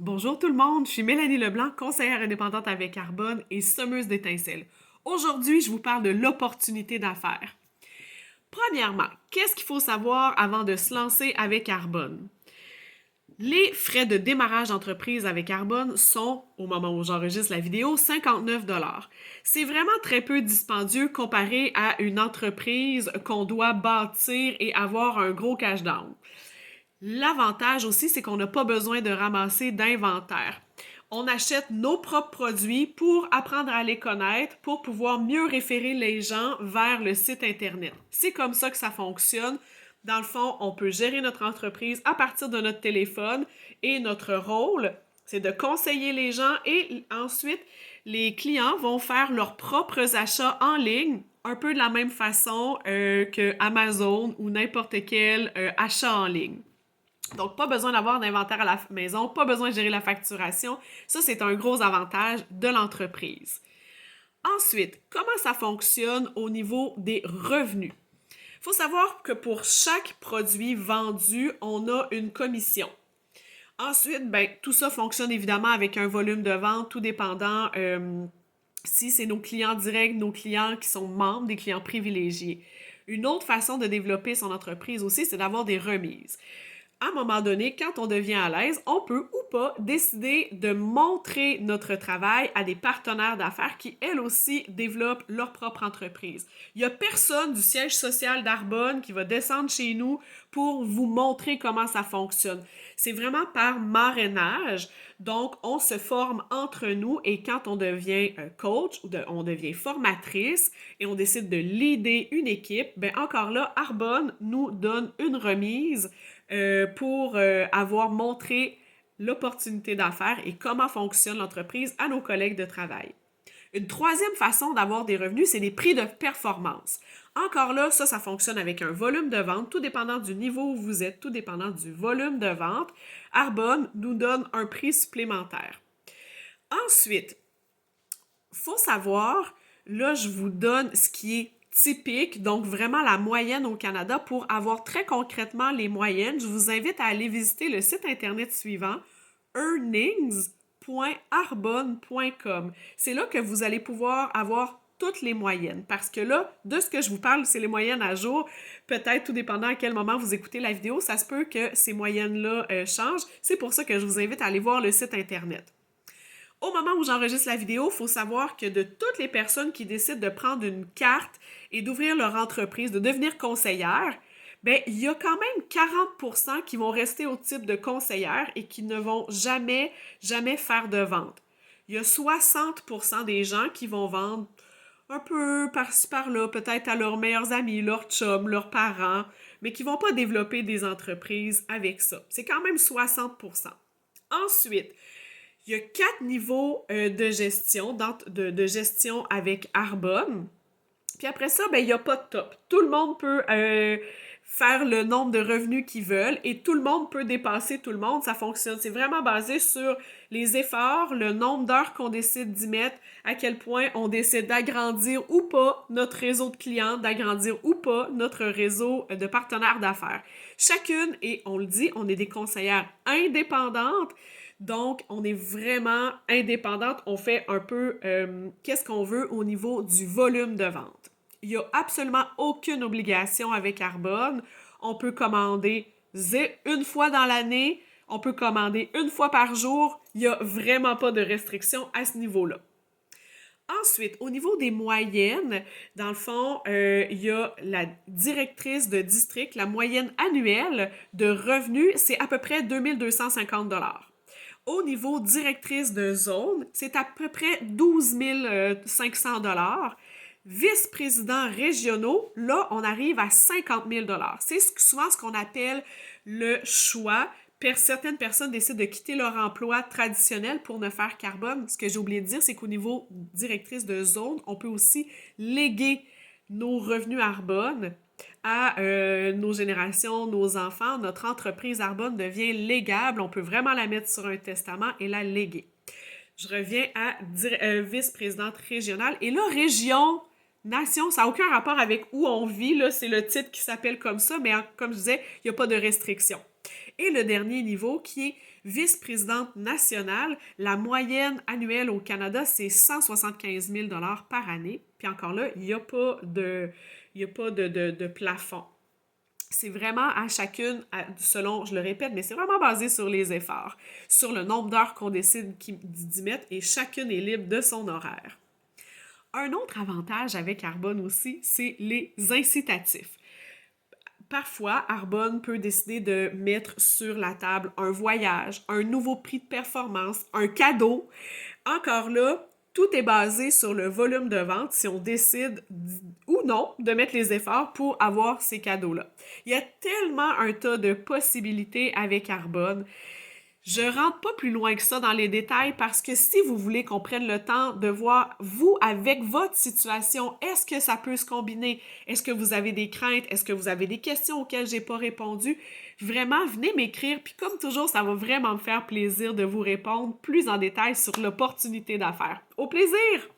Bonjour tout le monde, je suis Mélanie Leblanc, conseillère indépendante avec Carbone et semeuse d'étincelles. Aujourd'hui, je vous parle de l'opportunité d'affaires. Premièrement, qu'est-ce qu'il faut savoir avant de se lancer avec Carbone? Les frais de démarrage d'entreprise avec Carbone sont, au moment où j'enregistre la vidéo, 59 $. C'est vraiment très peu dispendieux comparé à une entreprise qu'on doit bâtir et avoir un gros cash down. L'avantage aussi, c'est qu'on n'a pas besoin de ramasser d'inventaire. On achète nos propres produits pour apprendre à les connaître, pour pouvoir mieux référer les gens vers le site Internet. C'est comme ça que ça fonctionne. Dans le fond, on peut gérer notre entreprise à partir de notre téléphone et notre rôle, c'est de conseiller les gens et ensuite, les clients vont faire leurs propres achats en ligne, un peu de la même façon que Amazon ou n'importe quel achat en ligne. Donc, pas besoin d'avoir d'inventaire à la maison, pas besoin de gérer la facturation. Ça, c'est un gros avantage de l'entreprise. Ensuite, comment ça fonctionne au niveau des revenus? Il faut savoir que pour chaque produit vendu, on a une commission. Ensuite, ben, tout ça fonctionne évidemment avec un volume de vente, tout dépendant si c'est nos clients directs, nos clients qui sont membres, des clients privilégiés. Une autre façon de développer son entreprise aussi, c'est d'avoir des remises. À un moment donné, quand on devient à l'aise, on peut ou pas décider de montrer notre travail à des partenaires d'affaires qui, elles aussi, développent leur propre entreprise. Il n'y a personne du siège social d'Arbonne qui va descendre chez nous pour vous montrer comment ça fonctionne. C'est vraiment par marrainage. Donc, on se forme entre nous et quand on devient coach, on devient formatrice et on décide de leader une équipe, ben encore là, Arbonne nous donne une remise pour avoir montré l'opportunité d'affaires et comment fonctionne l'entreprise à nos collègues de travail. Une troisième façon d'avoir des revenus, c'est des prix de performance. Encore là, ça fonctionne avec un volume de vente, tout dépendant du niveau où vous êtes, tout dépendant du volume de vente. Arbonne nous donne un prix supplémentaire. Ensuite, il faut savoir, là, je vous donne ce qui est typique, donc vraiment la moyenne au Canada. Pour avoir très concrètement les moyennes, je vous invite à aller visiter le site internet suivant, earnings.arbonne.com. C'est là que vous allez pouvoir avoir toutes les moyennes, parce que là, de ce que je vous parle, c'est les moyennes à jour. Peut-être tout dépendant à quel moment vous écoutez la vidéo, ça se peut que ces moyennes-là changent. C'est pour ça que je vous invite à aller voir le site internet. Au moment où j'enregistre la vidéo, il faut savoir que de toutes les personnes qui décident de prendre une carte et d'ouvrir leur entreprise, de devenir conseillère, ben, il y a quand même 40% qui vont rester au type de conseillère et qui ne vont jamais faire de vente. Il y a 60% des gens qui vont vendre un peu par-ci par-là, peut-être à leurs meilleurs amis, leurs chums, leurs parents, mais qui ne vont pas développer des entreprises avec ça. C'est quand même 60%. Ensuite, il y a 4 niveaux de gestion, de gestion avec Arbonne. Puis après ça, ben, il n'y a pas de top. Tout le monde peut faire le nombre de revenus qu'ils veulent et tout le monde peut dépasser tout le monde. Ça fonctionne. C'est vraiment basé sur les efforts, le nombre d'heures qu'on décide d'y mettre, à quel point on décide d'agrandir ou pas notre réseau de clients, d'agrandir ou pas notre réseau de partenaires d'affaires. Chacune, et on le dit, on est des conseillères indépendantes. Donc, on est vraiment indépendante. On fait un peu qu'est-ce qu'on veut au niveau du volume de vente. Il n'y a absolument aucune obligation avec Arbonne. On peut commander une fois dans l'année. On peut commander une fois par jour. Il n'y a vraiment pas de restriction à ce niveau-là. Ensuite, au niveau des moyennes, dans le fond, il y a la directrice de district. La moyenne annuelle de revenus, c'est à peu près 2250 $. Au niveau directrice de zone, c'est à peu près 12 500 $. Vice-présidents régionaux, là, on arrive à 50 000 $. C'est souvent ce qu'on appelle le choix. Certaines personnes décident de quitter leur emploi traditionnel pour ne faire Carbone. Ce que j'ai oublié de dire, c'est qu'au niveau directrice de zone, on peut aussi léguer nos revenus Arbonne à nos générations, nos enfants. Notre entreprise Arbonne devient légable. On peut vraiment la mettre sur un testament et la léguer. Je reviens à vice-présidente régionale. Et là, région, nation, ça n'a aucun rapport avec où on vit. Là, c'est le titre qui s'appelle comme ça, mais comme je disais, il n'y a pas de restriction. Et le dernier niveau qui est Vice-présidente nationale, la moyenne annuelle au Canada, c'est 175 000 par année. Puis encore là, il n'y a pas de plafond. C'est vraiment à chacune, selon, je le répète, mais c'est vraiment basé sur les efforts, sur le nombre d'heures qu'on décide d'y mettre et chacune est libre de son horaire. Un autre avantage avec Arbonne aussi, c'est les incitatifs. Parfois, Arbonne peut décider de mettre sur la table un voyage, un nouveau prix de performance, un cadeau. Encore là, tout est basé sur le volume de vente si on décide ou non de mettre les efforts pour avoir ces cadeaux-là. Il y a tellement un tas de possibilités avec Arbonne. Je rentre pas plus loin que ça dans les détails parce que si vous voulez qu'on prenne le temps de voir, vous, avec votre situation, est-ce que ça peut se combiner? Est-ce que vous avez des craintes? Est-ce que vous avez des questions auxquelles j'ai pas répondu? Vraiment, venez m'écrire. Puis comme toujours, ça va vraiment me faire plaisir de vous répondre plus en détail sur l'opportunité d'affaires. Au plaisir!